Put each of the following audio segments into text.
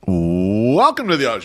Welcome to the Au.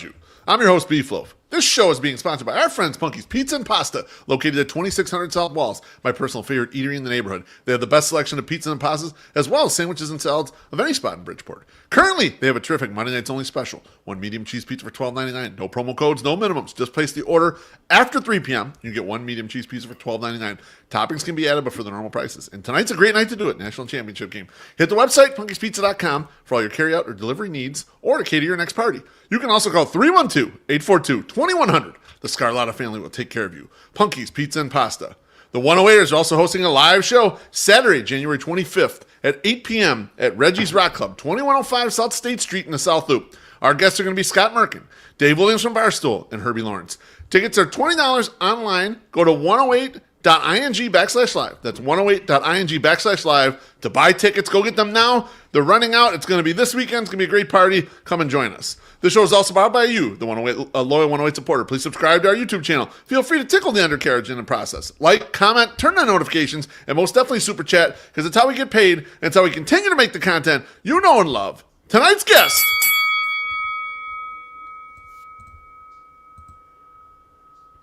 I'm your host, Beef Loaf. This show is being sponsored by our friends Punky's Pizza and Pasta, located at 2600 South Walls, my personal favorite eatery in the neighborhood. They have the best selection of pizza and pastas, as well as sandwiches and salads of any spot in Bridgeport. Currently, they have a terrific Monday Nights Only special. One medium cheese pizza for $12.99. No promo codes, no minimums. Just place the order after 3 p.m. You get one medium cheese pizza for $12.99. Toppings can be added, but for the normal prices. And tonight's a great night to do it, National Championship game. Hit the website, punkyspizza.com, for all your carryout or delivery needs, or to cater your next party. You can also call 312-842-2100. The Scarlotta family will take care of you. Punky's Pizza and Pasta. The 108ers are also hosting a live show Saturday, January 25th at 8 p.m. at Reggie's Rock Club, 2105 South State Street in the South Loop. Our guests are going to be Scott Merkin, Dave Williams from Barstool, and Herbie Lawrence. Tickets are $20 online. Go to 108.ing/live. That's 108.ing/live to buy tickets. Go get them now. They're running out. It's going to be this weekend. It's going to be a great party. Come and join us. The show is also powered by you, the 108, loyal 108 supporter. Please subscribe to our YouTube channel. Feel free to tickle the undercarriage in the process. Like, comment, turn on notifications, and most definitely super chat, because it's how we get paid, and it's how we continue to make the content you know and love. Tonight's guest.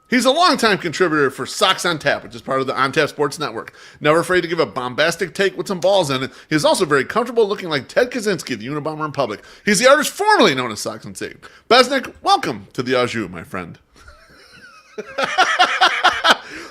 He's a longtime contributor for Sox on Tap, which is part of the On Tap Sports Network. Never afraid to give a bombastic take with some balls in it. He's also very comfortable looking like Ted Kaczynski, the Unabomber in public. He's the artist formerly known as Sox and Satan. Besnik, welcome to the Au, my friend.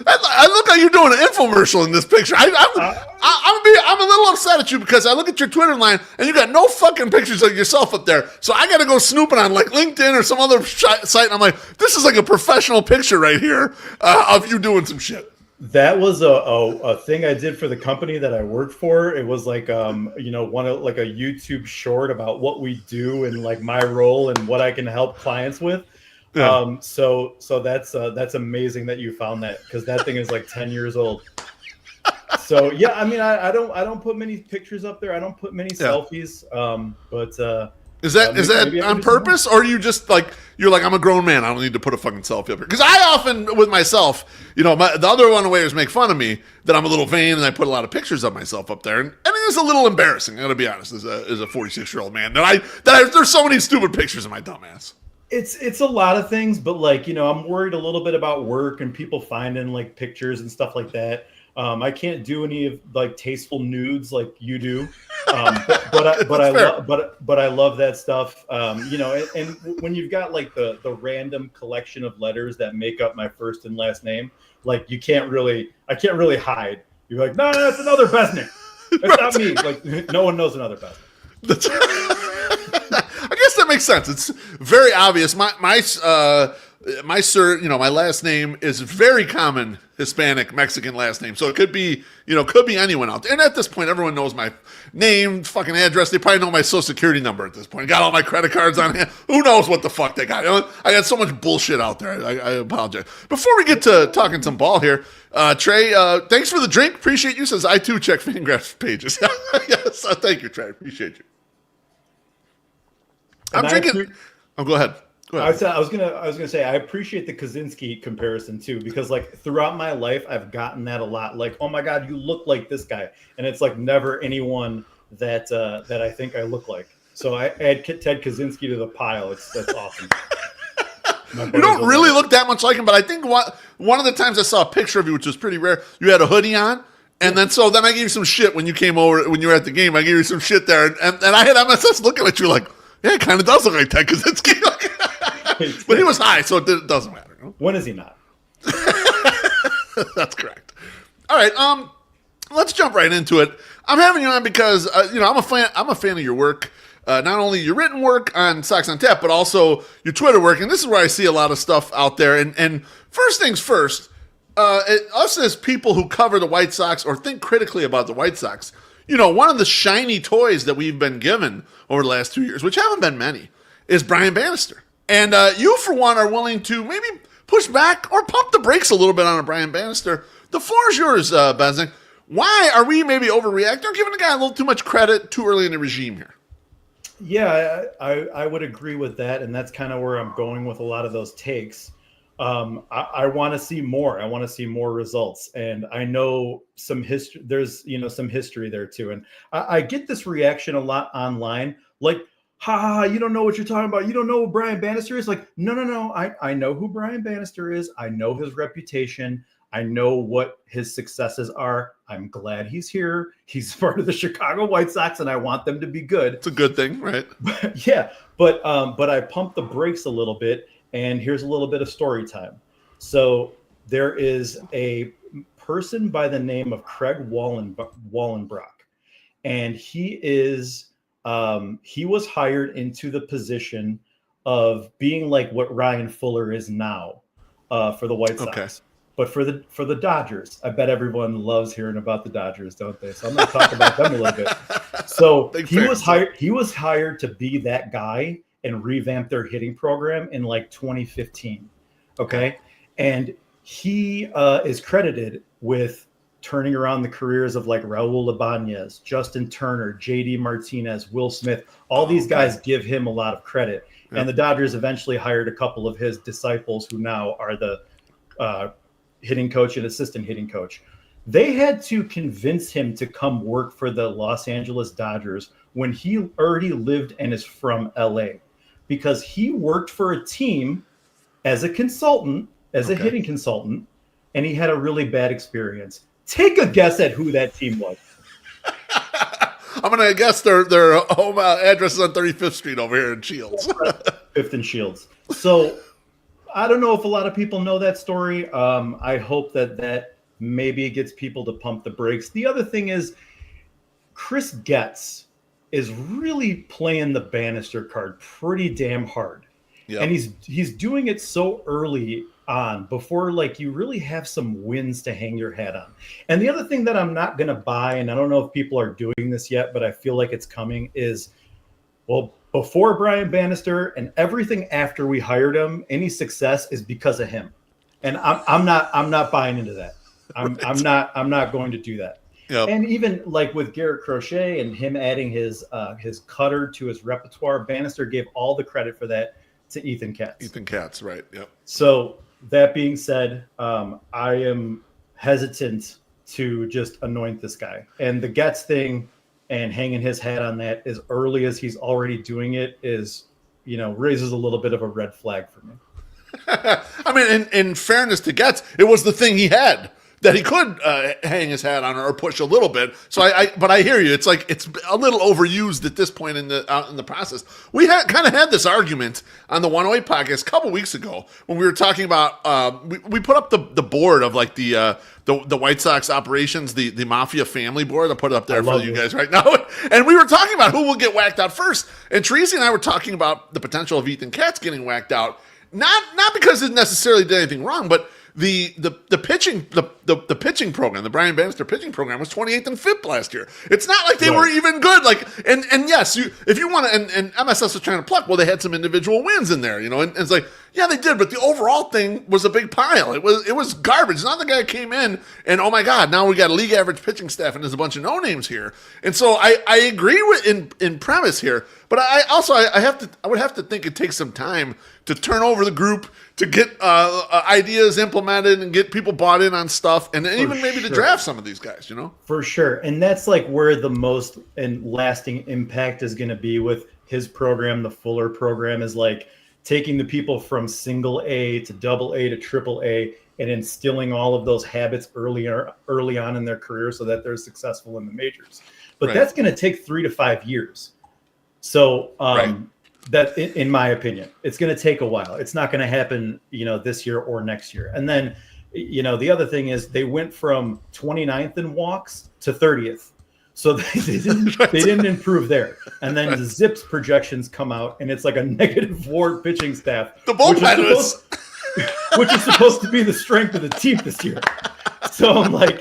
I look like you're doing an infomercial in this picture. I'm a little upset at you because I look at your Twitter line and you got no fucking pictures of yourself up there. So I got to go snooping on like LinkedIn or some other site. And I'm like, this is like a professional picture right here of you doing some shit. That was a thing I did for the company that I worked for. It was like one of like a YouTube short about what we do and like my role and what I can help clients with. Yeah. So that's amazing that you found that, because that thing is like 10 years old. So yeah, I mean, I don't put many pictures up there. I don't put many selfies. But is that on purpose, or you just like you're like, I'm a grown man, I don't need to put a fucking selfie up here? Because I often with myself, the other one-awayers make fun of me that I'm a little vain and I put a lot of pictures of myself up there, and I mean it's a little embarrassing. I gotta be honest, as a 46-year-old man, there's so many stupid pictures of my dumb ass. It's a lot of things, but like, I'm worried a little bit about work and people finding like pictures and stuff like that. I can't do any of like tasteful nudes like you do. But I love that stuff. And when you've got like the random collection of letters that make up my first and last name, like I can't really hide. You're like, no, that's another Besnik. That's not me. Like no one knows another Besnik. I guess that makes sense. It's very obvious. My last name is very common Hispanic Mexican last name, so it could be anyone out there. And at this point, everyone knows my name, fucking address. They probably know my social security number at this point. Got all my credit cards on hand. Who knows what the fuck they got? I got so much bullshit out there. I apologize. Before we get to talking some ball here, Trey, thanks for the drink. Appreciate you. Says I too check Fangraphs pages. Yes, thank you, Trey. Appreciate you. I'm drinking. Go ahead. I was gonna say I appreciate the Kaczynski comparison too, because like throughout my life I've gotten that a lot. Like, oh my God, you look like this guy, and it's like never anyone that I think I look like. So I add Ted Kaczynski to the pile. That's awesome. You don't really look that much like him, but I think one of the times I saw a picture of you, which was pretty rare, you had a hoodie on. And then I gave you some shit when you came over, when you were at the game. I gave you some shit there, and I had MSS looking at you like, yeah, it kind of does look like Ted Kaczynski. But he was high, so it doesn't matter. When is he not? That's correct. All right, let's jump right into it. I'm having you on because I'm a fan of your work. Not only your written work on Sox on Tap, but also your Twitter work. And this is where I see a lot of stuff out there. And first things first, us as people who cover the White Sox or think critically about the White Sox, one of the shiny toys that we've been given over the last 2 years, which haven't been many, is Brian Bannister. And you, for one, are willing to maybe push back or pump the brakes a little bit on a Brian Bannister. The floor is yours, Besnik. Why are we maybe overreacting or giving the guy a little too much credit too early in the regime here? Yeah, I would agree with that, and that's kind of where I'm going with a lot of those takes. I want to see more. I want to see more results, and I know some history. There's some history there too, and I get this reaction a lot online, like, ha ha, you don't know what you're talking about. You don't know who Brian Bannister is. Like, no. I know who Brian Bannister is. I know his reputation. I know what his successes are. I'm glad he's here. He's part of the Chicago White Sox, and I want them to be good. It's a good thing, right? Yeah, but I pumped the brakes a little bit, and here's a little bit of story time. So there is a person by the name of Craig Wallenbrock, and he was hired into the position of being like what Ryan Fuller is now for the White Sox. Okay. But for the Dodgers, I bet everyone loves hearing about the Dodgers, don't they? So I'm going to talk about them a little bit. So he was hired to be that guy and revamp their hitting program in like 2015. Okay. And he is credited with turning around the careers of like Raul Ibanez, Justin Turner, JD Martinez, Will Smith. All these guys give him a lot of credit. Yep. And the Dodgers eventually hired a couple of his disciples who now are the hitting coach and assistant hitting coach. They had to convince him to come work for the Los Angeles Dodgers when he already lived and is from LA, because he worked for a team as a consultant, as a hitting consultant, and he had a really bad experience. Take a guess at who that team was. I'm going to guess their home address is on 35th Street over here in Shields. 5th and Shields. So I don't know if a lot of people know that story. I hope that maybe it gets people to pump the brakes. The other thing is Chris Getz is really playing the Bannister card pretty damn hard. Yep. And he's doing it so early on before like you really have some wins to hang your hat on. And the other thing that I'm not going to buy, and I don't know if people are doing this yet, but I feel like it's coming, is, well, before Brian Bannister and everything after we hired him, any success is because of him. And I'm not buying into that. I'm not going to do that. Yep. And even like with Garrett Crochet and him adding his cutter to his repertoire, Bannister gave all the credit for that to Ethan Katz. Ethan Katz, right? Yep. So that being said, I am hesitant to just anoint this guy. And the Getz thing and hanging his hat on that as early as he's already doing it is, raises a little bit of a red flag for me. I mean, in fairness to Getz, it was the thing he had that he could hang his hat on or push a little bit. So but I hear you. It's like it's a little overused at this point in the process. We kind of had this argument on the 108 podcast a couple weeks ago when we were talking about we put up the board of like the White Sox operations, the Mafia family board. I'll put it up there for you guys right now. And we were talking about who will get whacked out first. And Teresi and I were talking about the potential of Ethan Katz getting whacked out, not because it necessarily did anything wrong, but the pitching program, the Brian Bannister pitching program, was 28th and 5th last year. It's not like they were even good. Like, and yes, if you want to, and MSS was trying to pluck. Well, they had some individual wins in there, and it's like, yeah, they did, but the overall thing was a big pile. It was garbage. Not the guy came in and, oh my God, now we got a league average pitching staff and there's a bunch of no names here. And so I agree with in premise here, but I would have to think it takes some time to turn over the group, to get ideas implemented and get people bought in on stuff, and then even maybe to draft some of these guys, For sure. And that's like where the most and lasting impact is going to be with his program. The Fuller program is like taking the people from single A to double A to triple A and instilling all of those habits early on in their career so that they're successful in the majors. But that's going to take 3 to 5 years. So that, in my opinion, it's going to take a while. It's not going to happen, this year or next year. And then, the other thing is they went from 29th in walks to 30th. So they didn't improve there. And then the Zips projections come out, and it's like a negative WAR pitching staff. The bullpen which is supposed to be the strength of the team this year. So I'm like,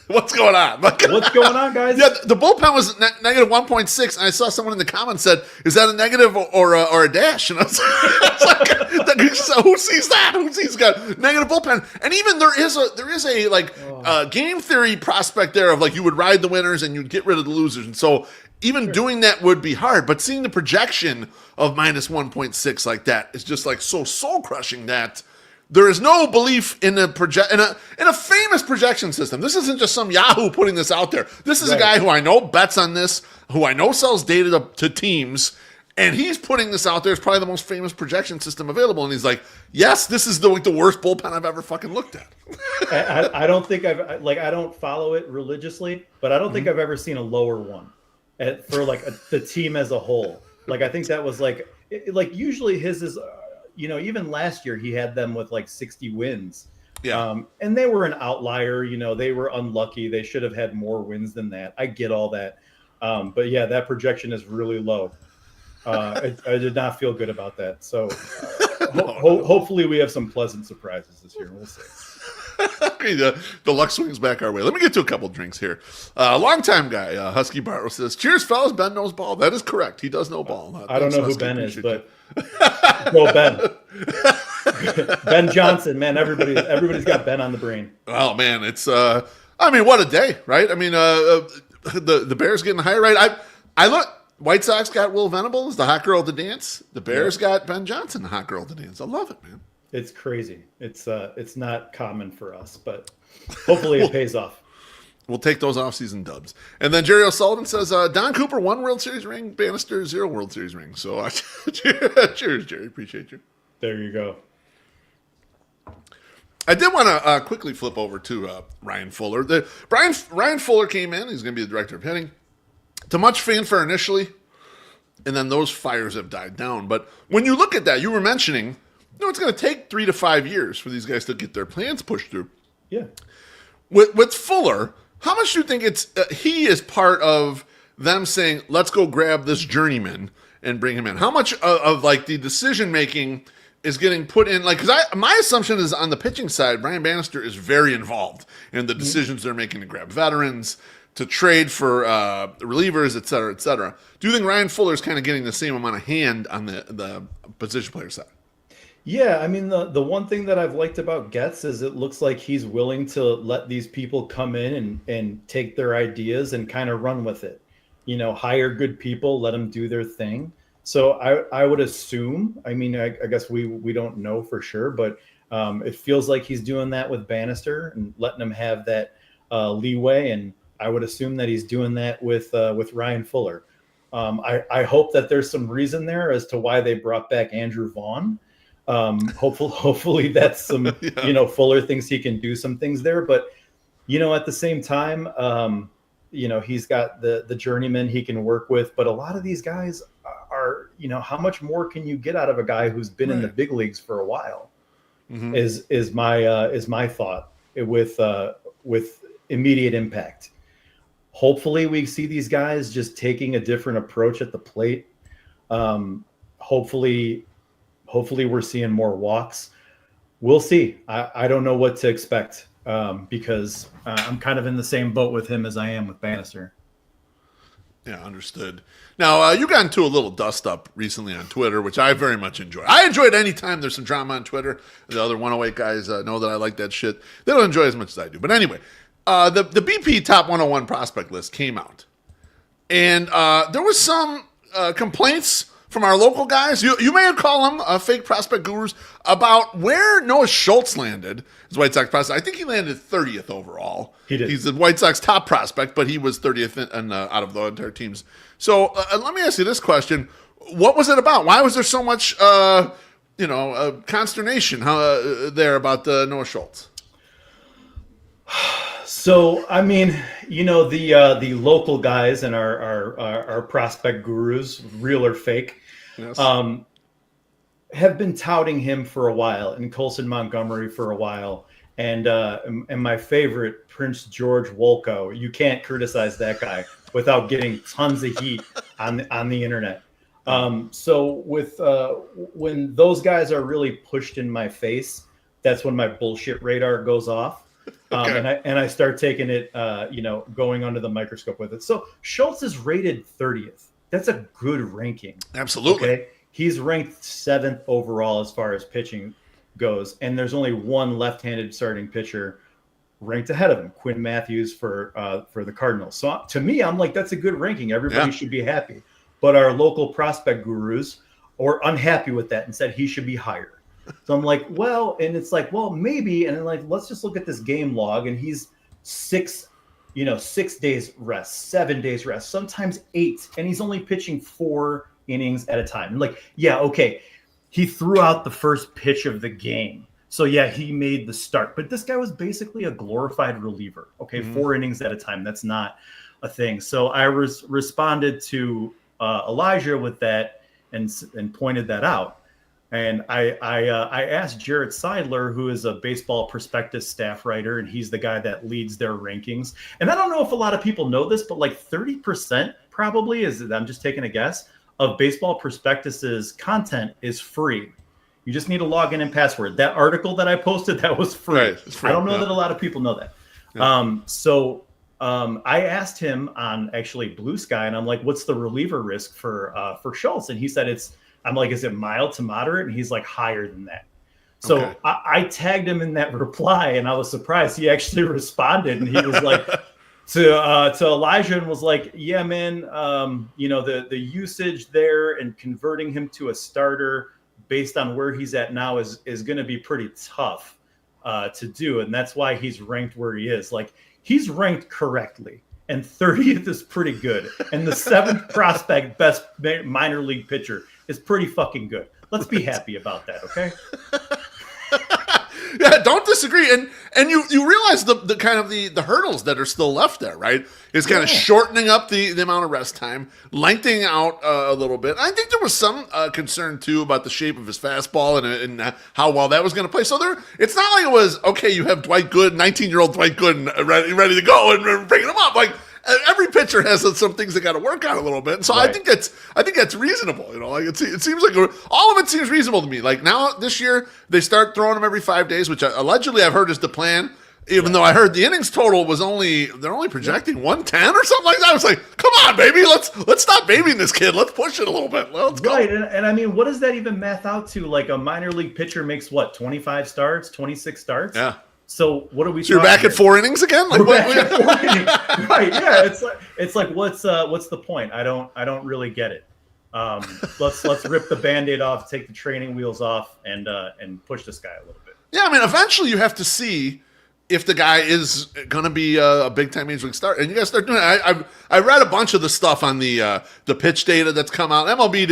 what's going on? What's going on, guys? Yeah, the bullpen was negative 1.6, and I saw someone in the comments said, "Is that a negative or a dash?" And I was like, so "Who sees that? Who sees got negative bullpen?" And even there is a game theory prospect there of like you would ride the winners and you'd get rid of the losers, and so even doing that would be hard. But seeing the projection of minus 1.6 like that is just like so soul crushing that There is no belief in a famous projection system. This isn't just some Yahoo putting this out there. This is a guy who I know bets on this, who I know sells data to teams, and he's putting this out there. It's probably the most famous projection system available. And he's like, yes, this is the worst bullpen I've ever fucking looked at. I don't think I don't follow it religiously, but I don't think I've ever seen a lower one for the team as a whole. Like, I think that was usually his is, even last year he had them with 60 wins. Yeah. And they were an outlier. They were unlucky. They should have had more wins than that. I get all that. But yeah, that projection is really low. I did not feel good about that. So hopefully we have some pleasant surprises this year. We'll see. Okay, the luck swings back our way. Let me get to a couple drinks here. Longtime guy, Husky Barrow says, cheers, fellas. Ben knows ball. That is correct. He does know ball. I don't know who Ben is, but go Ben. Ben Johnson, man. Everybody's got Ben on the brain. Oh, man. It's, what a day, right? The Bears getting higher, right? I look, White Sox got Will Venables, the hot girl to dance. The Bears got Ben Johnson, the hot girl to dance. I love it, man. It's crazy. It's not common for us, but hopefully it pays off. We'll take those off-season dubs. And then Jerry O'Sullivan says, Don Cooper, 1 World Series ring, Bannister, 0 World Series ring. So cheers, Jerry. Appreciate you. There you go. I did want to quickly flip over to Ryan Fuller. Ryan Fuller came in. He's going to be the director of hitting. To much fanfare initially, and then those fires have died down. But when you look at that, you were mentioning, it's going to take 3 to 5 years for these guys to get their plans pushed through. Yeah. With Fuller, how much do you think he is part of them saying, let's go grab this journeyman and bring him in? How much of the decision making is getting put in? Because my assumption is on the pitching side, Brian Bannister is very involved in the decisions they're making to grab veterans, to trade for relievers, et cetera, et cetera. Do you think Ryan Fuller is kind of getting the same amount of hand on the position player side? Yeah, the one thing that I've liked about Getz is it looks like he's willing to let these people come in and take their ideas and kind of run with it. Hire good people, let them do their thing. So I would assume, I guess we don't know for sure, but it feels like he's doing that with Bannister and letting him have that leeway, and I would assume that he's doing that with Ryan Fuller. I hope that there's some reason there as to why they brought back Andrew Vaughn. Hopefully that's some, Fuller thinks he can do some things there. But, at the same time, he's got the journeyman he can work with. But a lot of these guys are, how much more can you get out of a guy who's been in the big leagues for a while? Mm-hmm. Is my thought with immediate impact. Hopefully we see these guys just taking a different approach at the plate. Hopefully we're seeing more walks. We'll see. I don't know what to expect because I'm kind of in the same boat with him as I am with Bannister. Yeah, understood. Now, you got into a little dust-up recently on Twitter, which I very much enjoy. I enjoy it anytime there's some drama on Twitter. The other 108 guys know that I like that shit. They don't enjoy it as much as I do. But anyway, the BP Top 101 prospect list came out. And there was some complaints from our local guys. You may call them fake prospect gurus about where Noah Schultz landed as White Sox prospect. I think he landed 30th overall. He did. He's the White Sox top prospect, but he was 30th out of the entire teams. So let me ask you this question. What was it about? Why was there so much consternation there about Noah Schultz? So, the local guys and our prospect gurus, real or fake, yes, have been touting him for a while, and Colson Montgomery for a while, and my favorite, Prince George Wolko. You can't criticize that guy without getting tons of heat on the internet. So when those guys are really pushed in my face, that's when my bullshit radar goes off. Okay. And I start taking it, going under the microscope with it. So Schultz is rated 30th. That's a good ranking. Absolutely. Okay? He's ranked 7th overall as far as pitching goes. And there's only one left-handed starting pitcher ranked ahead of him, Quinn Matthews for the Cardinals. So to me, I'm like, that's a good ranking. Everybody should be happy. But our local prospect gurus are unhappy with that and said he should be higher. So I'm like, well, and it's like, well, maybe. And then like, let's just look at this game log. And he's 6 days rest, 7 days rest, sometimes 8. And he's only pitching 4 innings at a time. And like, yeah, okay. He threw out the first pitch of the game. So yeah, he made the start. But this guy was basically a glorified reliever. Okay, 4 innings at a time. That's not a thing. So I responded to Elijah with that and pointed that out. And I asked Jarrett Seidler, who is a Baseball Prospectus staff writer, and he's the guy that leads their rankings. And I don't know if a lot of people know this, but like 30% probably I'm just taking a guess, of Baseball Prospectus's content is free. You just need a login and password. That article that I posted, that was free. Right, it's free. I don't know that a lot of people know that. Yeah. I asked him on actually Blue Sky, and I'm like, what's the reliever risk for Schultz? And he said I'm like, is it mild to moderate? And he's like, higher than that. So okay. I tagged him in that reply, and I was surprised. He actually responded, and he was like to Elijah and was like, yeah, man, the usage there and converting him to a starter based on where he's at now is going to be pretty tough to do. And that's why he's ranked where he is. Like, he's ranked correctly. And 30th is pretty good. And the 7th prospect best minor league pitcher is pretty fucking good. Let's be happy about that, okay? Yeah, don't disagree. And you realize the kind of the hurdles that are still left there, right? It's kind of shortening up the amount of rest time, lengthening out a little bit. I think there was some concern too about the shape of his fastball and how well that was going to play. So it's not like it was, okay, you have Dwight Gooden, 19-year-old Dwight Gooden ready to go and bringing him up. Like, every pitcher has some things they got to work on a little bit. And so right. I think that's reasonable. Like it seems like all of it seems reasonable to me. Like now this year they start throwing them every 5 days, which allegedly I've heard is the plan. Even though I heard the innings total was they're only projecting 110 or something like that. I was like, come on, baby, let's stop babying this kid. Let's push it a little bit. Let's go. Right, and I mean, what does that even math out to? Like a minor league pitcher makes what, 25 starts, 26 starts? Yeah. So what are we? So you're back at 4 innings again? Like, back at 4 innings. Right? Yeah. It's like what's the point? I don't really get it. Let's rip the Band-Aid off, take the training wheels off, and push this guy a little bit. Yeah, I mean, eventually you have to see if the guy is going to be a big-time major league star, and you got to start doing it. I read a bunch of the stuff on the pitch data that's come out. MLB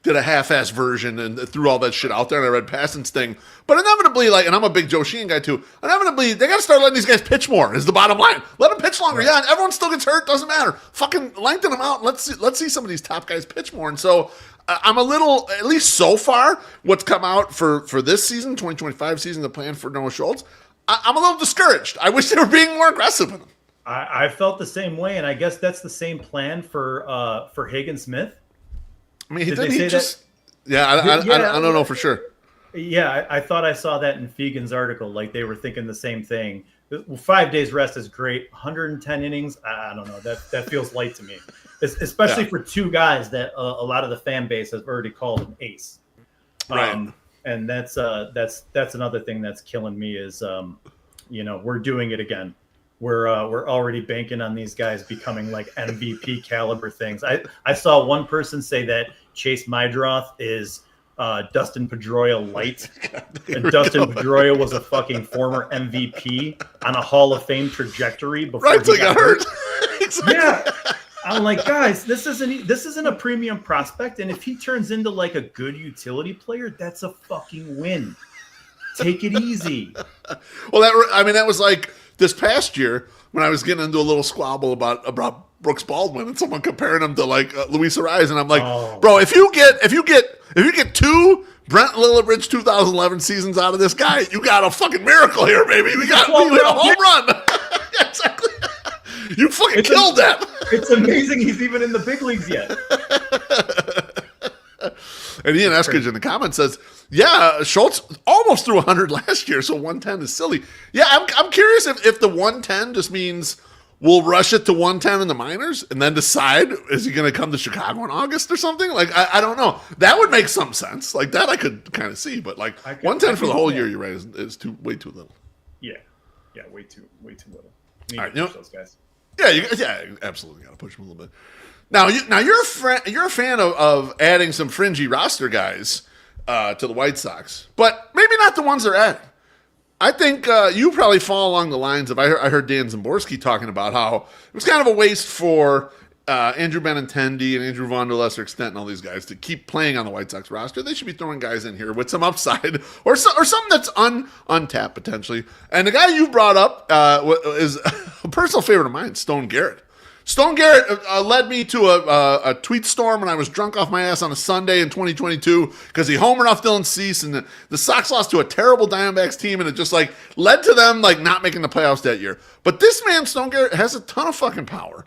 did a half-ass version and threw all that shit out there, and I read Passan's thing. But inevitably, and I'm a big Joe Sheehan guy too, inevitably, they got to start letting these guys pitch more is the bottom line. Let them pitch longer. Right. Yeah, and everyone still gets hurt. Doesn't matter. Fucking lengthen them out. Let's see some of these top guys pitch more. And so I'm a little, at least so far, what's come out for this season, 2025 season, the plan for Noah Schultz, I'm a little discouraged. I wish they were being more aggressive with him. I felt the same way, and I guess that's the same plan for Hagen Smith. I mean, I don't know for sure. Yeah, I thought I saw that in Fegan's article. Like they were thinking the same thing. 5 days rest is great. 110 innings, I don't know. That feels light to me, especially for 2 guys that a lot of the fan base has already called an ace. Right. And that's another thing that's killing me is, we're doing it again. We're already banking on these guys becoming like MVP caliber things. I saw one person say that Chase Mydroth is Dustin Pedroia light, and Dustin Pedroia was a fucking former MVP on a Hall of Fame trajectory before he got hurt. Exactly. Yeah, I'm like, guys, this isn't a premium prospect, and if he turns into like a good utility player, that's a fucking win. Take it easy. Well, that was like this past year when I was getting into a little squabble about Brooks Baldwin and someone comparing him to like Luis Ariz, and I'm like, bro, if you get 2 Brent Lillibridge 2011 seasons out of this guy, you got a fucking miracle here, baby. We hit a home run. Yeah, exactly. You fucking killed that. It's amazing he's even in the big leagues yet. And Ian Eskridge in the comments says, yeah, Schultz almost threw 100 last year, so 110 is silly. Yeah, I'm curious if the 110 just means we'll rush it to 110 in the minors and then decide, is he going to come to Chicago in August or something? Like, I don't know. That would make some sense. Like, that I could kind of see. But, 110 for the whole year, you're right, is way too little. Yeah, way too little. All right, those guys. Yeah, absolutely got to push them a little bit. Now you're a fan of adding some fringy roster guys. to the White Sox, but maybe not the ones they're at. I think you probably fall along the lines of I heard Dan Zimborski talking about how it was kind of a waste for Andrew Benintendi and Andrew Vaughn to a lesser extent and all these guys to keep playing on the White Sox roster. They should be throwing guys in here with some upside or something that's untapped potentially. And the guy you brought up is a personal favorite of mine, Stone Garrett. Stone Garrett led me to a tweet storm when I was drunk off my ass on a Sunday in 2022 because he homered off Dylan Cease and the Sox lost to a terrible Diamondbacks team and it just like led to them like not making the playoffs that year. But this man, Stone Garrett, has a ton of fucking power.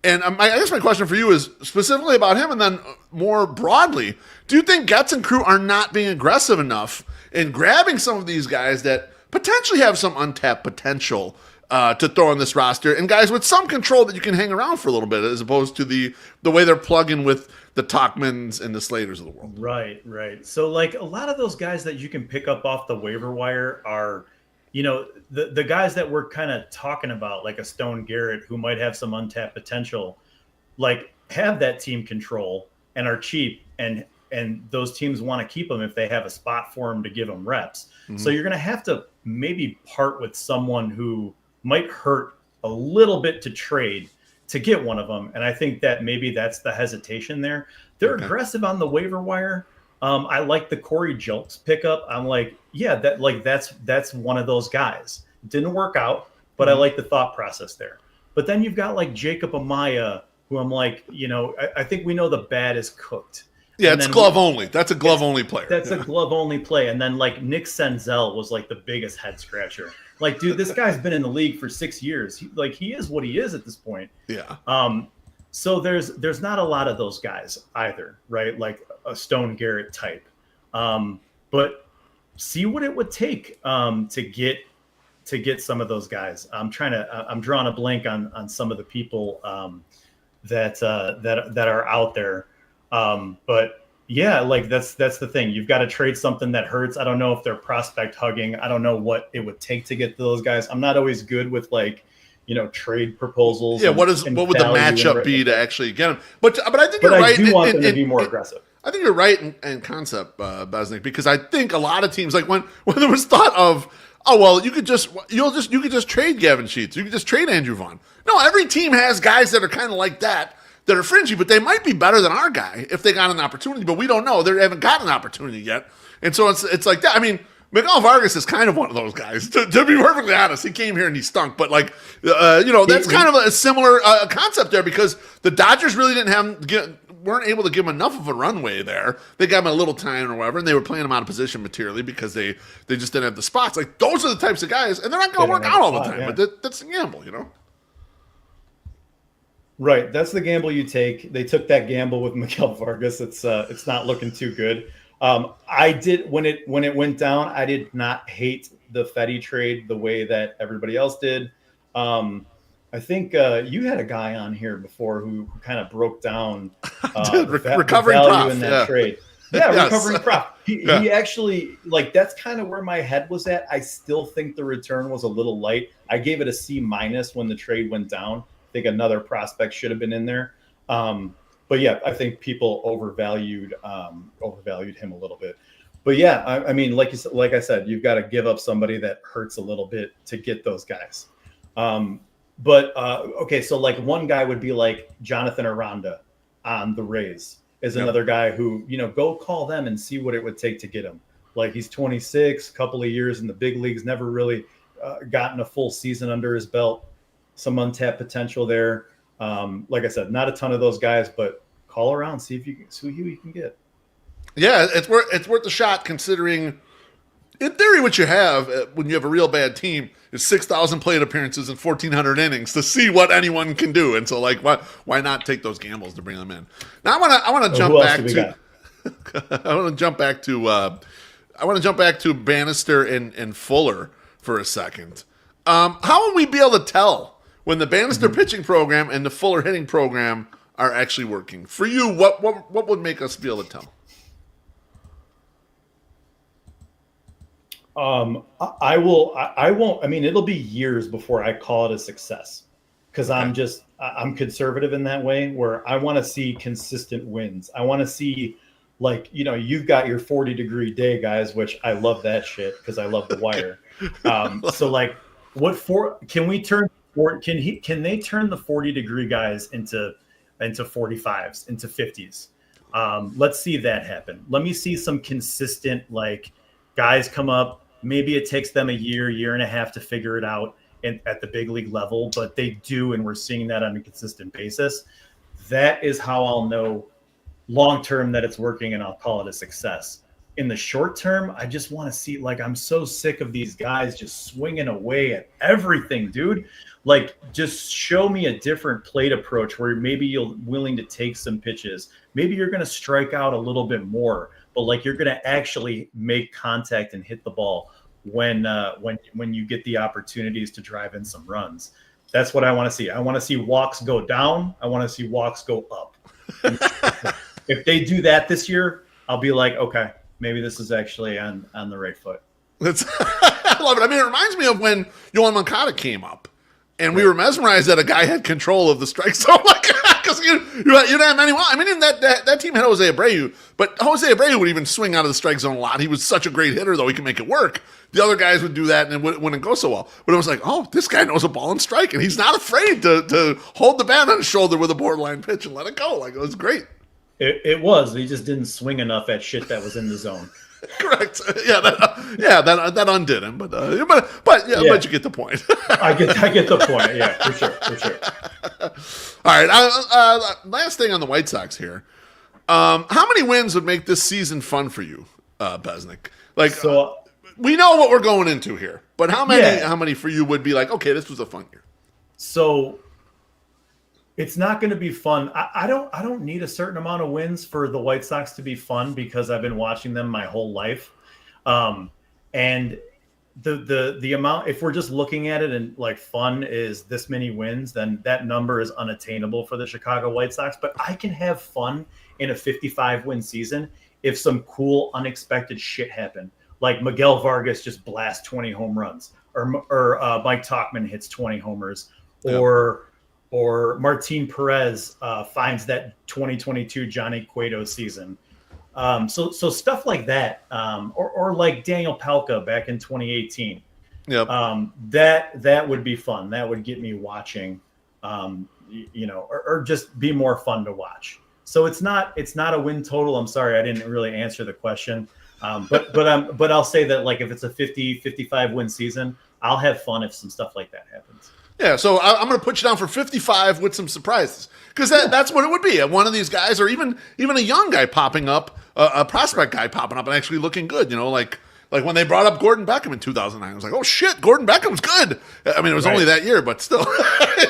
And I guess my question for you is specifically about him and then more broadly, do you think Getz and crew are not being aggressive enough in grabbing some of these guys that potentially have some untapped potential to throw on this roster and guys with some control that you can hang around for a little bit as opposed to the way they're plugging with the Talkmans and the Slaters of the world? Right. So like a lot of those guys that you can pick up off the waiver wire are, the guys that we're kind of talking about, like a Stone Garrett who might have some untapped potential, like have that team control and are cheap and those teams want to keep them if they have a spot for them to give them reps. Mm-hmm. So you're going to have to maybe part with someone who might hurt a little bit to trade to get one of them. And I think that maybe that's the hesitation there. They're aggressive on the waiver wire. I like the Corey Julks pickup. I'm like, yeah, that's one of those guys. Didn't work out, but I like the thought process there. But then you've got like Jacob Amaya, who I'm like, I think we know the bat is cooked. Yeah, it's glove only. That's a glove only player. That's a glove only play. And then like Nick Senzel was like the biggest head scratcher. Like, dude, this guy's been in the league for 6 years. He is what he is at this point. Yeah. So there's not a lot of those guys either, right? Like a Stone Garrett type. But see what it would take to get some of those guys. I'm drawing a blank on some of the people that are out there. But yeah, like that's the thing. You've got to trade something that hurts. I don't know if they're prospect hugging. I don't know what it would take to get those guys. I'm not always good with trade proposals. Yeah, what would the matchup be to actually get them? But I think you're right. I do want them to be more aggressive. I think you're right in concept, Besnik, because I think a lot of teams, like when there was thought of, oh well, you could just trade Gavin Sheets, you could just trade Andrew Vaughn. No, every team has guys that are kind of like that are fringy, but they might be better than our guy if they got an opportunity. But we don't know; they haven't gotten an opportunity yet, and so it's like that. I mean, Miguel Vargas is kind of one of those guys. To be perfectly honest, he came here and he stunk. But that's kind of a similar concept there because the Dodgers really weren't able to give him enough of a runway there. They got him a little time or whatever, and they were playing him out of position materially because they just didn't have the spots. Like those are the types of guys, and they're not going to work out all the time. Yeah. But that's a gamble, Right, that's the gamble you take. They took that gamble with Miguel Vargas. It's not looking too good. I did when it went down. I did not hate the Fetty trade the way that everybody else did. I think you had a guy on here before who kind of broke down recovering value prof, in that trade. Yeah, yes. Recovering prof. He actually that's kind of where my head was at. I still think the return was a little light. I gave it a C- when the trade went down. I think another prospect should have been in there. But yeah, I think people overvalued him a little bit. But yeah, I mean, like I said, you've got to give up somebody that hurts a little bit to get those guys. Okay, so like one guy would be like Jonathan Aranda on the Rays is another guy who, go call them and see what it would take to get him. Like he's 26, couple of years in the big leagues, never really gotten a full season under his belt. Some untapped potential there. Like I said, not a ton of those guys, but call around, see who you can get. Yeah, it's worth a shot considering, in theory, what you have when you have a real bad team is 6,000 plate appearances and 1,400 innings to see what anyone can do. And so, like, why not take those gambles to bring them in? Now, I want to jump back to. I want to jump back to Bannister and Fuller for a second. How will we be able to tell when the Bannister pitching program and the Fuller hitting program are actually working? For you, what would make us be able to tell? I won't. I mean, it'll be years before I call it a success because I'm conservative in that way where I want to see consistent wins. I want to see like, you've got your 40-degree day guys, which I love that shit because I love The Wire. So like, can they turn the 40-degree guys into 45s, into 50s? Let's see that happen. Let me see some consistent, like, guys come up. Maybe it takes them a year and a half to figure it out at the big league level, but they do, and we're seeing that on a consistent basis. That is how I'll know long term that it's working, and I'll call it a success. In the short term, I just want to see, like, I'm so sick of these guys just swinging away at everything, dude. Like, just show me a different plate approach where maybe you're willing to take some pitches. Maybe you're going to strike out a little bit more, but like you're going to actually make contact and hit the ball when you get the opportunities to drive in some runs. That's what I want to see. I want to see walks go down. I want to see walks go up. If they do that this year, I'll be like, okay, maybe this is actually on the right foot. I love it. I mean, it reminds me of when Yohan Moncada came up, and we were mesmerized that a guy had control of the strike zone, like, because you didn't have anyone. I mean, even that team had Jose Abreu, but Jose Abreu would even swing out of the strike zone a lot. He was such a great hitter, though he could make it work. The other guys would do that, and it wouldn't go so well. But it was like, oh, this guy knows a ball and strike, and he's not afraid to hold the bat on his shoulder with a borderline pitch and let it go. Like, it was great. It was. He just didn't swing enough at shit that was in the zone. Correct. Yeah, that undid him. But you get the point. I get the point. Yeah, for sure. All right. Last thing on the White Sox here. How many wins would make this season fun for you, Besnik? Like, so, we know what we're going into here, but how many? Yeah. How many for you would be like, okay, this was a fun year? So, it's not going to be fun. I don't need a certain amount of wins for the White Sox to be fun because I've been watching them my whole life. And the amount, if we're just looking at it and like fun is this many wins, then that number is unattainable for the Chicago White Sox. But I can have fun in a 55-win season if some cool, unexpected shit happened. Like Miguel Vargas just blasts 20 home runs, or Mike Tauchman hits 20 homers, or Martin Perez finds that 2022 Johnny Cueto season. So stuff like that, or like Daniel Palka back in 2018. Yep. That would be fun. That would get me watching, or just be more fun to watch. So it's not a win total. I'm sorry, I didn't really answer the question. But I'll say that, like, if it's a 55 win season, I'll have fun if some stuff like that happens. Yeah, so I'm going to put you down for 55 with some surprises, because that's what it would be. One of these guys, or even a young guy popping up, a prospect guy popping up and actually looking good. Like when they brought up Gordon Beckham in 2009, I was like, oh shit, Gordon Beckham's good. I mean, it was only that year, but still,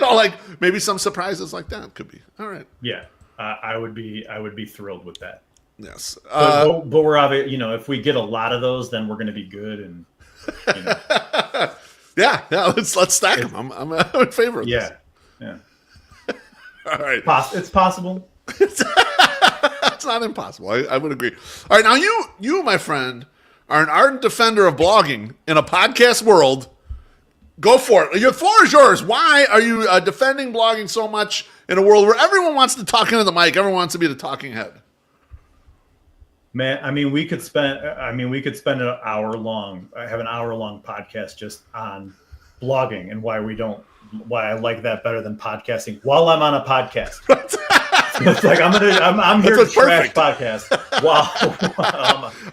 like maybe some surprises like that could be all right. Yeah, I would be thrilled with that. Yes, but we're obvious. If we get a lot of those, then we're going to be good and. Yeah, let's stack them. I'm in favor of this. Yeah. All right. It's possible. It's not impossible. I would agree. All right, now you, my friend, are an ardent defender of blogging in a podcast world. Go for it. Your floor is yours. Why are you defending blogging so much in a world where everyone wants to talk into the mic? Everyone wants to be the talking head. Man, I mean, we could spend an hour long. I have an hour-long podcast just on blogging and why I like that better than podcasting while I'm on a podcast. It's like I'm here to trash podcast. Wow.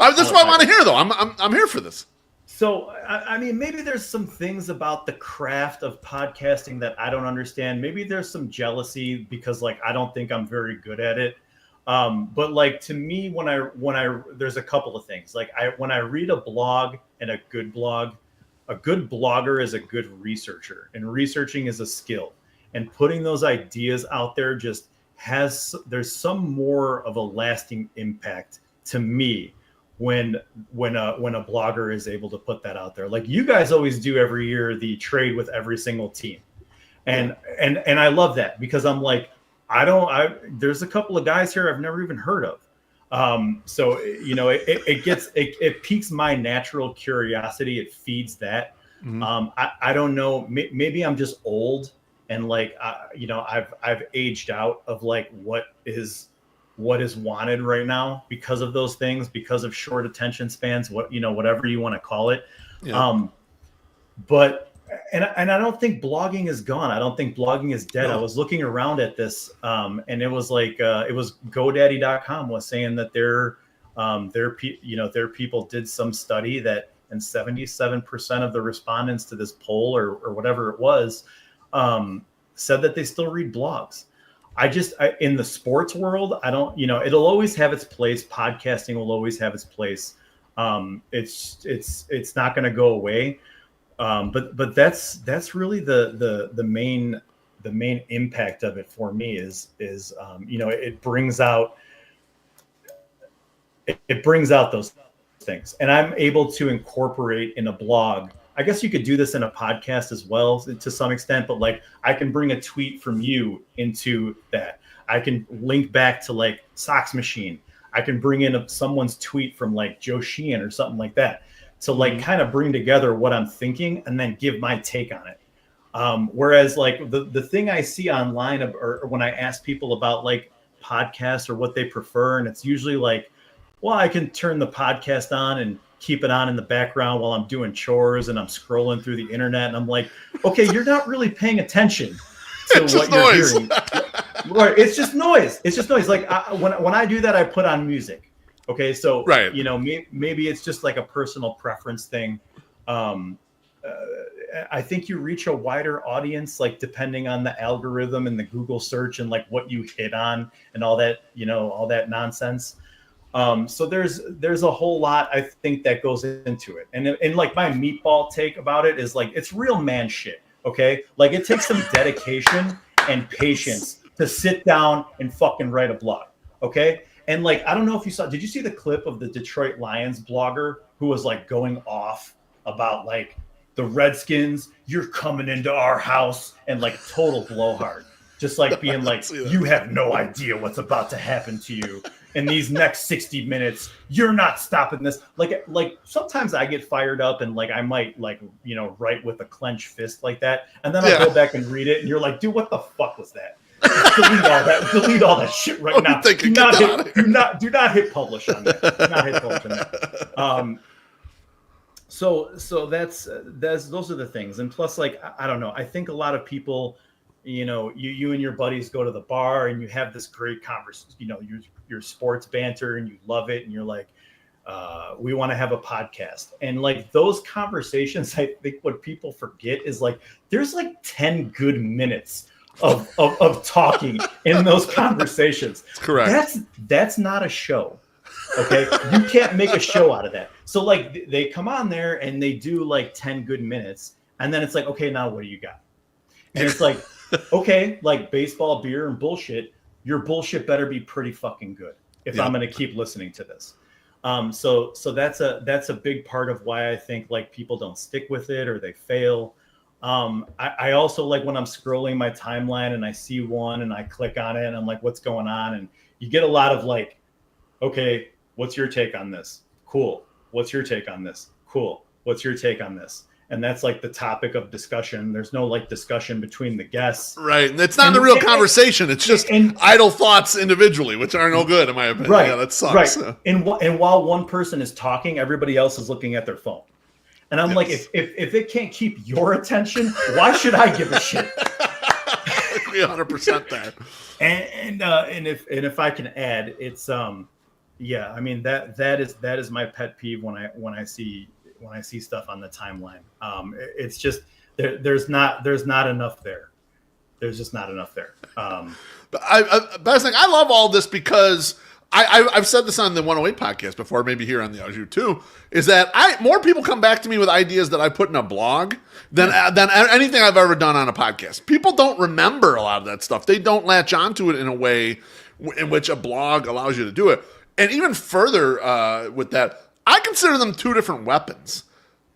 That's what I want to hear, though. I'm here for this. So, I mean, maybe there's some things about the craft of podcasting that I don't understand. Maybe there's some jealousy because, like, I don't think I'm very good at it. But like, to me, when I there's a couple of things. Like, when I read a blog and a good blogger is a good researcher, and researching is a skill, and putting those ideas out there just there's some more of a lasting impact to me when a blogger is able to put that out there. Like you guys always do every year, the trade with every single team. And I love that because I'm like, there's a couple of guys here I've never even heard of. So, it piques my natural curiosity. It feeds that. Mm-hmm. I don't know. Maybe I'm just old and like, I've aged out of like what is what is wanted right now because of those things, because of short attention spans, whatever you want to call it. Yeah. But I don't think blogging is gone. I don't think blogging is dead. No. I was looking around at this, and it was like it was GoDaddy.com was saying that their people did some study that, and 77% of the respondents to this poll or whatever it was said that they still read blogs. In the sports world, I don't, it'll always have its place. Podcasting will always have its place. It's not going to go away. But that's really the main impact of it for me is it brings out those things, and I'm able to incorporate in a blog. I guess you could do this in a podcast as well to some extent, but like I can bring a tweet from you into that. I can link back to like Socks Machine. I can bring in someone's tweet from like Joe Sheehan or something like that to like kind of bring together what I'm thinking and then give my take on it. Whereas like the thing I see online or when I ask people about like podcasts or what they prefer, and it's usually like, well, I can turn the podcast on and keep it on in the background while I'm doing chores and I'm scrolling through the internet. And I'm like, okay, you're not really paying attention to what you're hearing. Right. It's just noise. It's just noise. Like when I do that, I put on music. Okay. So, right. Maybe it's just like a personal preference thing. I think you reach a wider audience, like depending on the algorithm and the Google search and like what you hit on and all that, all that nonsense. So there's a whole lot I think that goes into it. And like my meatball take about it is like, it's real man shit. Okay. Like it takes some dedication and patience to sit down and fucking write a blog. Okay. And like, I don't know if did you see the clip of the Detroit Lions blogger who was like going off about like the Redskins, you're coming into our house, and like total blowhard, just like being like, you have no idea what's about to happen to you in these next 60 minutes. You're not stopping this. Like sometimes I get fired up and like, I might like, write with a clenched fist like that. And then I'll go back and read it. And you're like, dude, what the fuck was that? Delete all that shit right now. Do not hit publish on that. Do not hit publish on that. So that's those are the things. And plus, like, I don't know. I think a lot of people, you and your buddies go to the bar and you have this great conversation, your sports banter, and you love it. And you're like, we want to have a podcast. And like those conversations, I think what people forget is like, there's like 10 good minutes of talking in those conversations. That's correct. That's not a show. Okay. You can't make a show out of that. So like they come on there and they do like 10 good minutes. And then it's like, okay, now what do you got? And it's like, okay, like baseball, beer, and bullshit. Your bullshit better be pretty fucking good if I'm going to keep listening to this. So that's a big part of why I think like people don't stick with it or they fail. I also like when I'm scrolling my timeline and I see one and I click on it and I'm like, what's going on? And you get a lot of like, okay, what's your take on this? Cool. What's your take on this? Cool. What's your take on this? And that's like the topic of discussion. There's no like discussion between the guests. Right. It's not a real conversation. It's just idle thoughts individually, which are no good in my opinion. Right. Yeah, that sucks. Right. And while one person is talking, everybody else is looking at their phone. And I'm like, if it can't keep your attention, why should I give a shit? 100% that. And if I can add, it's I mean that is my pet peeve when I see stuff on the timeline. It's just there's not enough there. There's just not enough there. But Besnik, I love all this because I've said this on the 108 podcast before, maybe here on the Au too, is that more people come back to me with ideas that I put in a blog than anything I've ever done on a podcast. People don't remember a lot of that stuff. They don't latch onto it in a way in which a blog allows you to do it. And even further with that, I consider them two different weapons.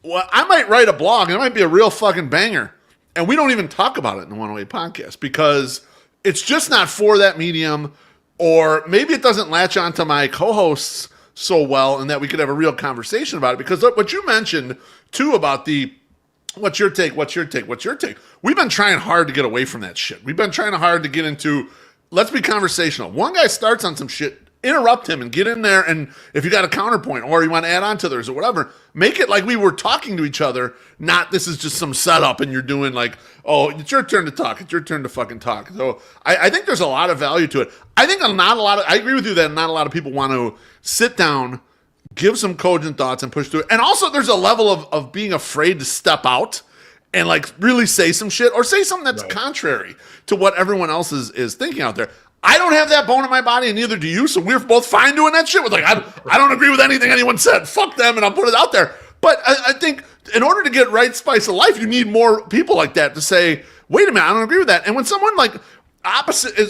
Well, I might write a blog, and it might be a real fucking banger, and we don't even talk about it in the 108 podcast because it's just not for that medium. Or maybe it doesn't latch onto my co-hosts so well and that we could have a real conversation about it. Because what you mentioned, too, about the what's your take? We've been trying hard to get away from that shit. We've been trying hard to get into let's be conversational. One guy starts on some shit, interrupt him and get in there. And if you got a counterpoint or you want to add on to theirs or whatever, make it like we were talking to each other, not this is just some setup and you're doing like, oh, it's your turn to talk. It's your turn to fucking talk. So I think there's a lot of value to it. I think I agree with you that not a lot of people want to sit down, give some cogent thoughts and push through it. And also there's a level of being afraid to step out and like really say some shit or say something that's contrary to what everyone else is thinking out there. I don't have that bone in my body, and neither do you. So we're both fine doing that shit. With like, I don't agree with anything anyone said. Fuck them, and I'll put it out there. But I think in order to get right spice of life, you need more people like that to say, wait a minute, I don't agree with that. And when someone like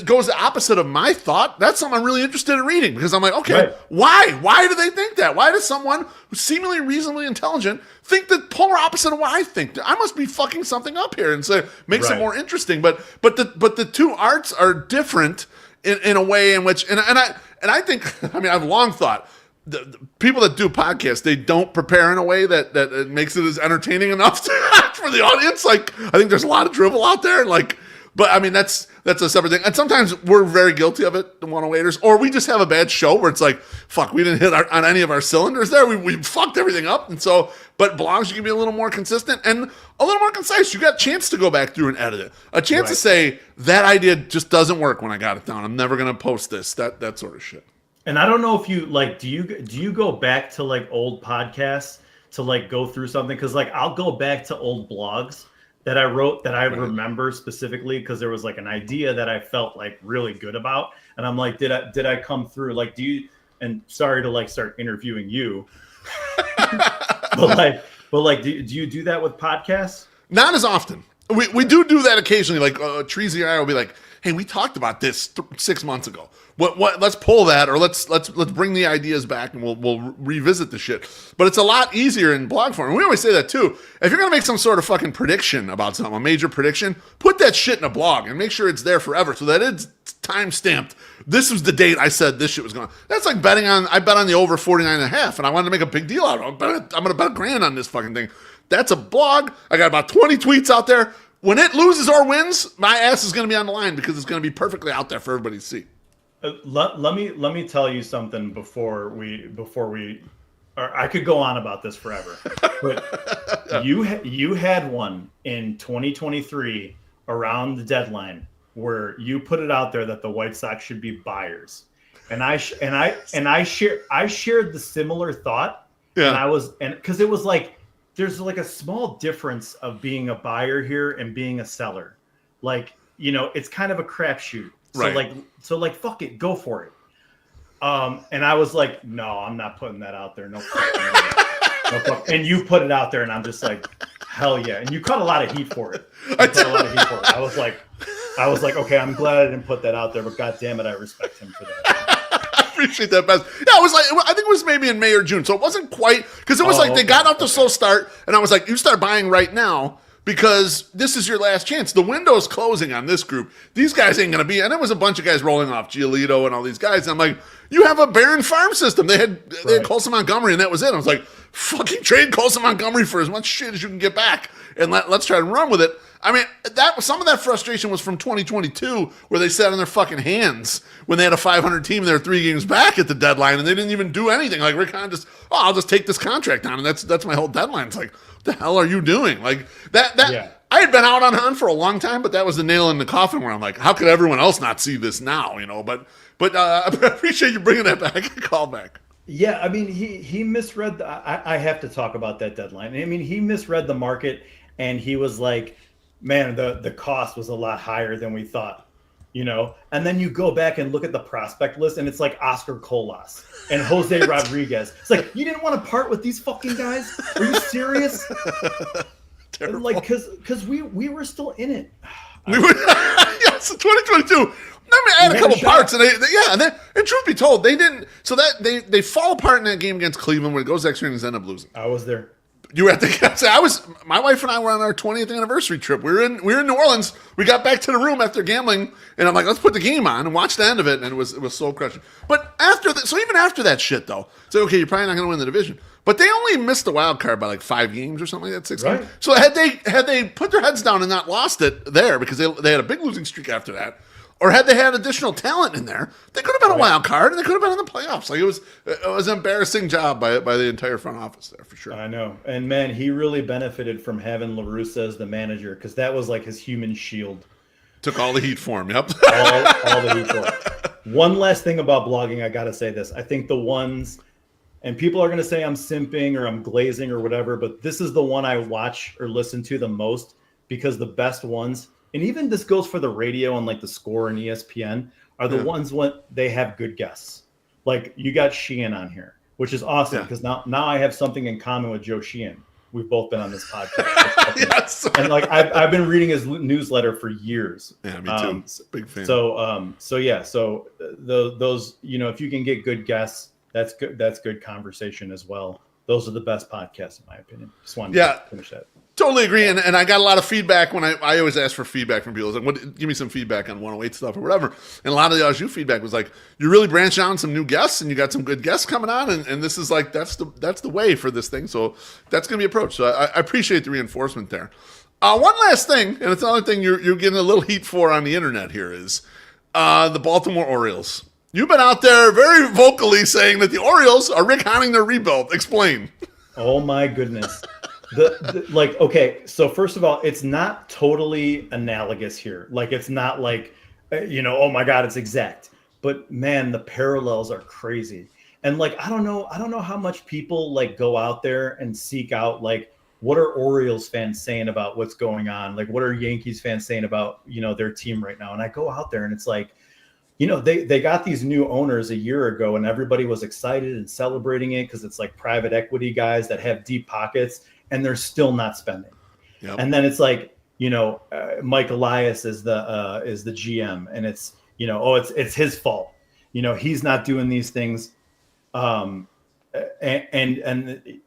goes the opposite of my thought, that's something I'm really interested in reading because I'm like, okay, why? Why do they think that? Why does someone who's seemingly reasonably intelligent think the polar opposite of what I think? I must be fucking something up here, and so makes it more interesting. But the two arts are different in a way in which, and I think, I mean, I've long thought the people that do podcasts, they don't prepare in a way that it makes it as entertaining enough for the audience. Like, I think there's a lot of drivel out there, and like. But I mean, that's a separate thing. And sometimes we're very guilty of it, the 108ers, or we just have a bad show where it's like, fuck, we didn't hit on any of our cylinders there. We fucked everything up. And so, but blogs, you can be a little more consistent and a little more concise. You got a chance to go back through and edit it. A chance to say, that idea just doesn't work when I got it down. I'm never going to post this, that sort of shit. And I don't know if you, like, do you go back to, like, old podcasts to, like, go through something? Because, like, I'll go back to old blogs that I wrote that I remember specifically because there was like an idea that I felt like really good about. And I'm like, did I come through? Like, do you, and sorry to like start interviewing you, but like, do you do that with podcasts? Not as often. We do that occasionally. Like Treasy and I will be like, hey, we talked about this 6 months ago. What? Let's pull that, or let's bring the ideas back, and we'll revisit the shit. But it's a lot easier in blog form. And we always say that too. If you're gonna make some sort of fucking prediction about something, a major prediction, put that shit in a blog and make sure it's there forever, so that it's time stamped. This was the date I said this shit was going. That's like betting on. I bet on the over 49.5, and I wanted to make a big deal out of it. I'm gonna bet $1,000 on this fucking thing. That's a blog. I got about 20 tweets out there. When it loses or wins, my ass is going to be on the line because it's going to be perfectly out there for everybody to see. Let me tell you something before we. Or I could go on about this forever, but you had one in 2023 around the deadline where you put it out there that the White Sox should be buyers, and I shared the similar thought, and because it was like. There's like a small difference of being a buyer here and being a seller. Like, you know, it's kind of a crapshoot. So like, fuck it, go for it. And I was like, no, I'm not putting that out there. No fuck. And you put it out there, and I'm just like, hell yeah. And you caught a lot of heat for it. I was like, okay, I'm glad I didn't put that out there, but God damn it, I respect him for that. Appreciate that, best. Yeah, it was like, I think it was maybe in May or June, so it wasn't quite, because it was they got off the slow start, and I was like, you start buying right now because this is your last chance. The window's closing on this group. These guys ain't gonna be, and there was a bunch of guys rolling off, Giolito and all these guys, and I'm like, you have a barren farm system. They had Colson Montgomery, and that was it. I was like, fucking trade Colson Montgomery for as much shit as you can get back, and let's try to run with it. I mean, some of that frustration was from 2022, where they sat on their fucking hands when they had a 500 team. They were 3 games back at the deadline, and they didn't even do anything. Like Rick Hahn just, I'll just take this contract on, and that's my whole deadline. It's like, what the hell are you doing? Like that. Yeah. I had been out on Hahn for a long time, but that was the nail in the coffin where I'm like, how could everyone else not see this now? You know, but I appreciate you bringing that back. Call back. Yeah, I mean, he misread. I have to talk about that deadline. I mean, he misread the market, and he was like, man, the cost was a lot higher than we thought, you know? And then you go back and look at the prospect list, and it's like Oscar Colas and Jose Rodriguez. It's like, you didn't want to part with these fucking guys? Are you serious? Terrible. Like, because we were still in it. We were, yes, 2022. I mean, I had a couple parts, and and truth be told, they didn't. So that they fall apart in that game against Cleveland when it goes extra innings, end up losing. I was there. You were at the. My wife and I were on our 20th anniversary trip. We were in New Orleans. We got back to the room after gambling, and I'm like, let's put the game on and watch the end of it. And it was soul crushing. But after that, so even after that shit though, so okay, you're probably not going to win the division. But they only missed the wild card by like 5 games or something like that, 6 games. So had they put their heads down and not lost it there, because they had a big losing streak after that, Or had they had additional talent in there, they could have been a wild card and they could have been in the playoffs. Like it was an embarrassing job by the entire front office there for sure. I know. And man, he really benefited from having La Russa as the manager because that was like his human shield. Took all the heat for him. Yep. all the heat for him. One last thing about blogging, I got to say this. I think the ones, and people are going to say I'm simping or I'm glazing or whatever, but this is the one I watch or listen to the most because the best ones, and even this goes for the radio and like the Score and ESPN, are the ones when they have good guests. Like you got Sheehan on here, which is awesome because now I have something in common with Joe Sheehan. We've both been on this podcast. Yes. And like I've been reading his newsletter for years. Yeah, me too. Big fan. So those, you know, if you can get good guests, that's good. That's good conversation as well. Those are the best podcasts, in my opinion. Just wanted to finish that. Totally agree. And I got a lot of feedback when I always ask for feedback from people. It's like, give me some feedback on 108 stuff or whatever. And a lot of the RSU feedback was like, you really branched out on some new guests and you got some good guests coming on. And this is like, that's the way for this thing. So that's going to be approached. So I appreciate the reinforcement there. One last thing, and it's another thing you're getting a little heat for on the internet here is the Baltimore Orioles. You've been out there very vocally saying that the Orioles are Rick Honning their rebuild. Explain. Oh my goodness. Okay, so first of all, it's not totally analogous here. Like it's not like, oh my God, it's exact. But man, the parallels are crazy. And like, I don't know how much people like go out there and seek out like, what are Orioles fans saying about what's going on? Like, what are Yankees fans saying about, their team right now? And I go out there and it's like, they got these new owners a year ago and everybody was excited and celebrating it because it's like private equity guys that have deep pockets and they're still not spending. Yep. And then it's like, Mike Elias is the GM and it's, it's his fault. He's not doing these things. And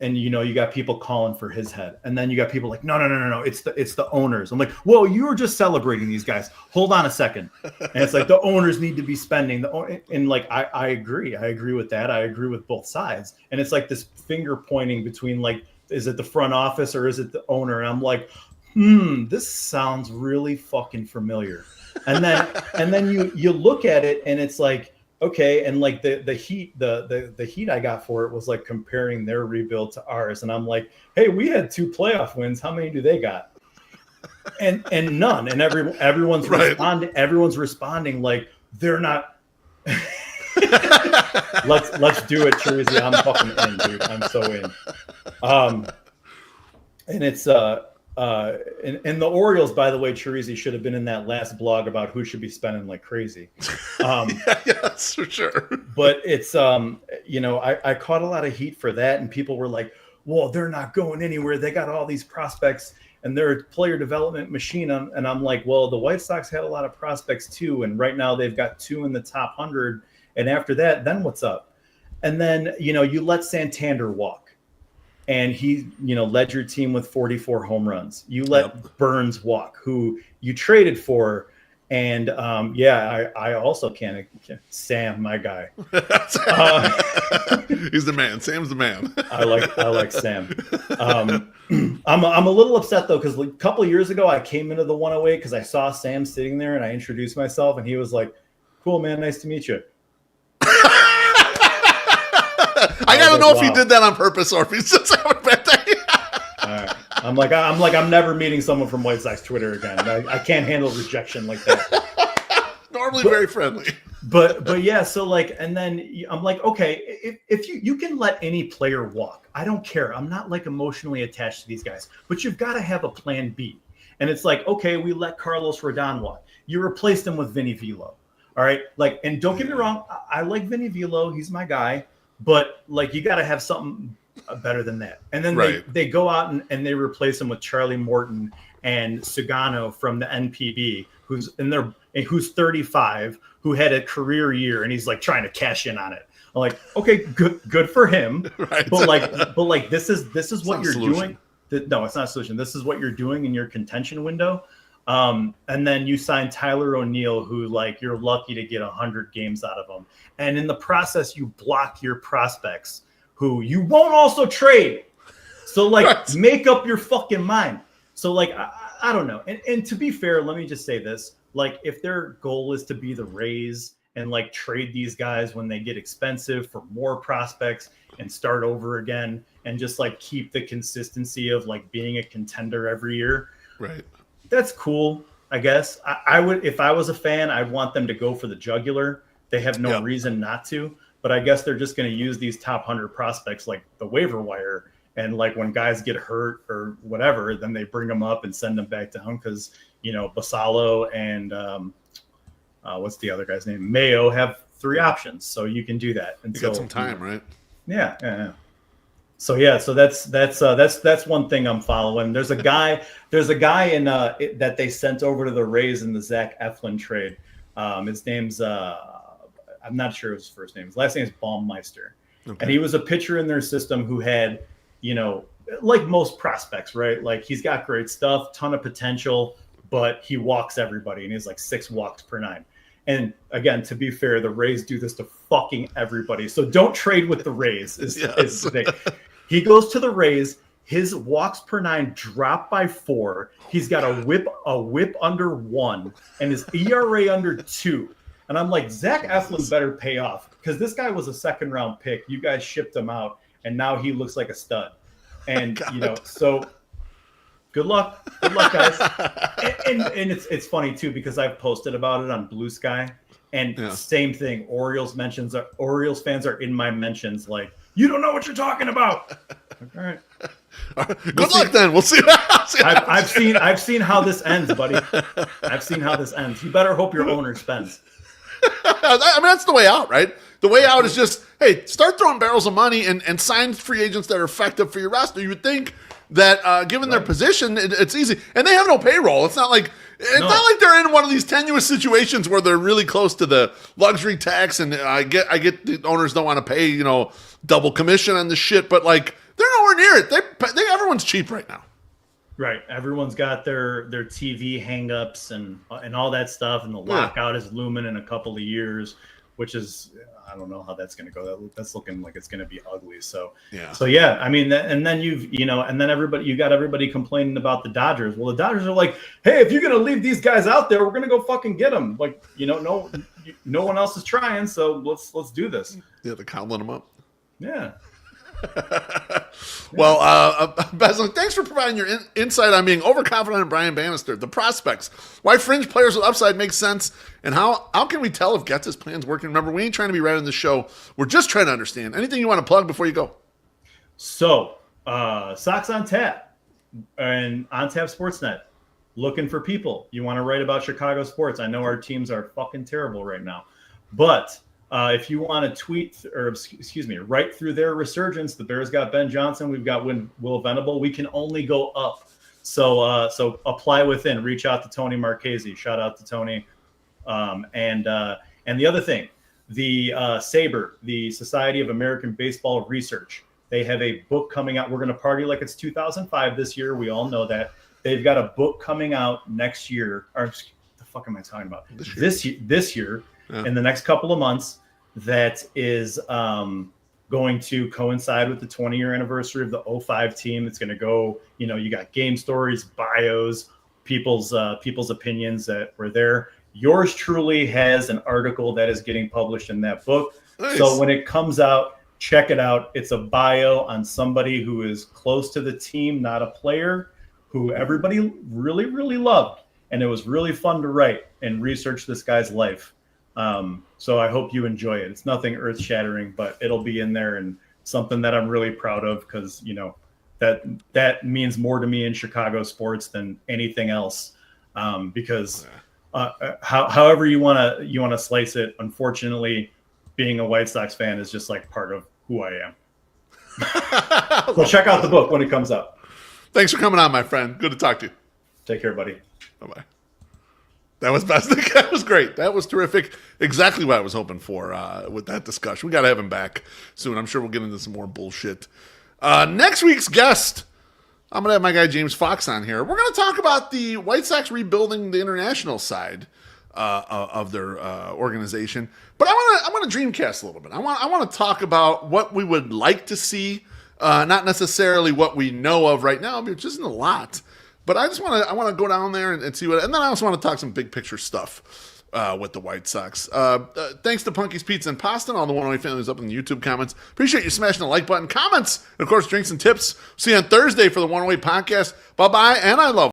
you got people calling for his head, and then you got people like, no, it's the owners. I'm like, whoa, you were just celebrating these guys. Hold on a second. And it's like the owners need to be spending and like I agree with that. I agree with both sides. And it's like this finger pointing between like, is it the front office or is it the owner? And I'm like, this sounds really fucking familiar. And then you look at it and it's like, okay, and like the heat I got for it was like comparing their rebuild to ours, and I'm like, hey, we had 2 playoff wins. How many do they got? And none. And everyone's responding. Everyone's responding like they're not. Let's do it, Chirizi. I'm fucking in, dude. I'm so in. And it's and the Orioles, by the way, Chirizi should have been in that last blog about who should be spending like crazy. Yes, for sure. But it's, I caught a lot of heat for that. And people were like, well, they're not going anywhere. They got all these prospects and they're a player development machine. And I'm like, well, the White Sox had a lot of prospects too. And right now they've got 2 in the top 100. And after that, then what's up? And then, you let Santander walk. And he, led your team with 44 home runs. You let Burns walk, who you traded for. And I also can't. Sam, my guy. He's the man. Sam's the man. I like Sam. I'm a little upset though because a couple of years ago I came into the 108 because I saw Sam sitting there and I introduced myself and he was like, "Cool, man, nice to meet you." I gotta know if he did that on purpose or if he's just having a bad day. All right. I'm never meeting someone from White Sox Twitter again. I can't handle rejection like that. Normally very friendly. But yeah, so like, and then I'm like, okay, if you can let any player walk, I don't care. I'm not like emotionally attached to these guys, but you've got to have a plan B. And it's like, okay, we let Carlos Rodon walk. You replaced him with Vinny Velo. All right. Like, and don't get me wrong. I like Vinny Velo. He's my guy. But like, you got to have something better than that. And then they go out and they replace him with Charlie Morton and Sugano from the NPB, who's 35, who had a career year, and he's like trying to cash in on it. I'm like, okay, good for him. Right. But like, this is what you're doing. No, it's not a solution. This is what you're doing in your contention window. And then you sign Tyler O'Neill, who like you're lucky to get 100 games out of him. And in the process, you block your prospects who you won't also trade. So like make up your fucking mind. So like, I don't know. And to be fair, let me just say this. Like if their goal is to be the Rays and like trade these guys when they get expensive for more prospects and start over again and just like keep the consistency of like being a contender every year. Right. That's cool, I guess. I would, if I was a fan, I'd want them to go for the jugular. They have no reason not to, but I guess they're just going to use these top 100 prospects like the waiver wire. And like when guys get hurt or whatever, then they bring them up and send them back to home because, you know, Basalo and what's the other guy's name? Mayo have 3 options. So you can do that. You got some time, right? Yeah. So that's one thing I'm following. There's a guy in that they sent over to the Rays in the Zach Eflin trade. His name's I'm not sure his first name. His last name is Baumeister. Okay. And he was a pitcher in their system who had, you know, like most prospects, right? Like he's got great stuff, ton of potential, but he walks everybody and he's like 6 walks per 9. And again, to be fair, the Rays do this to fucking everybody. So don't trade with the Rays is the thing. He goes to the Rays. His walks per 9 drop by 4. He's got a whip under 1 and his ERA under 2. And I'm like, Zach Eflin better pay off because this guy was a 2nd round pick. You guys shipped him out and now he looks like a stud. And, you know, so good luck, guys. and it's funny too, because I've posted about it on Blue Sky and same thing. Orioles fans are in my mentions. Like, you don't know what you're talking about. All right. Good luck then. We'll see. I've seen how this ends, buddy. I've seen how this ends. You better hope your owner spends. I mean, that's the way out, right? The way out is just, hey, start throwing barrels of money and sign free agents that are effective for your roster. You would think that given their position, it's easy. And they have no payroll. It's not like they're in one of these tenuous situations where they're really close to the luxury tax. And I get the owners don't want to pay, you know, double commission on the shit, but like they're nowhere near it. Everyone's cheap right now. Right. Everyone's got their TV hangups and all that stuff. And the lockout is looming in a couple of years, which is, I don't know how that's going to go. That's looking like it's going to be ugly. So I mean, and then you got everybody complaining about the Dodgers. Well, the Dodgers are like, hey, if you're going to leave these guys out there, we're going to go fucking get them. Like, you know, no one else is trying. So let's do this. Yeah. They're cobbling them up. Yeah. Well, Besnik, thanks for providing your insight on being overconfident in Brian Bannister, the prospects, why fringe players with upside make sense, and how can we tell if Getz' plan's working? Remember, we ain't trying to be right in the show. We're just trying to understand. Anything you want to plug before you go? So, Sox on Tap and On Tap Sportsnet, looking for people. You want to write about Chicago sports. I know our teams are fucking terrible right now, but if you want to write through their resurgence, the Bears got Ben Johnson, we've got Will Venable. We can only go up. So apply within. Reach out to Tony Marchese. Shout out to Tony. And the other thing, the SABR, the Society of American Baseball Research, they have a book coming out. We're going to party like it's 2005 this year. We all know that. They've got a book coming out next year. Or the fuck am I talking about? This year. In the next couple of months, that is going to coincide with the 20-year anniversary of the 05 team. It's going to go, you know, you got game stories, bios, people's opinions that were there. Yours truly has an article that is getting published in that book. Nice. So when it comes out, check it out. It's a bio on somebody who is close to the team, not a player, who everybody really, really loved. And it was really fun to write and research this guy's life. So I hope you enjoy it. It's nothing earth shattering, but it'll be in there and something that I'm really proud of because, you know, that means more to me in Chicago sports than anything else. Because however you want to slice it, unfortunately, being a White Sox fan is just like part of who I am. So check out the book when it comes out. Thanks for coming on, my friend. Good to talk to you. Take care, buddy. Bye-bye. That was Besnik. That was great. That was terrific. Exactly what I was hoping for with that discussion. We got to have him back soon. I'm sure we'll get into some more bullshit. Next week's guest, I'm going to have my guy James Fox on here. We're going to talk about the White Sox rebuilding the international side of their organization. But I want to dreamcast a little bit. I want to talk about what we would like to see, not necessarily what we know of right now, which isn't a lot. But I just want to go down there and see what, and then I also want to talk some big picture stuff with the White Sox. Thanks to Punky's Pizza and Pasta and all the 108 families up in the YouTube comments. Appreciate you smashing the like button, comments, and of course, drinks and tips. See you on Thursday for the 108 podcast. Bye bye, and I love.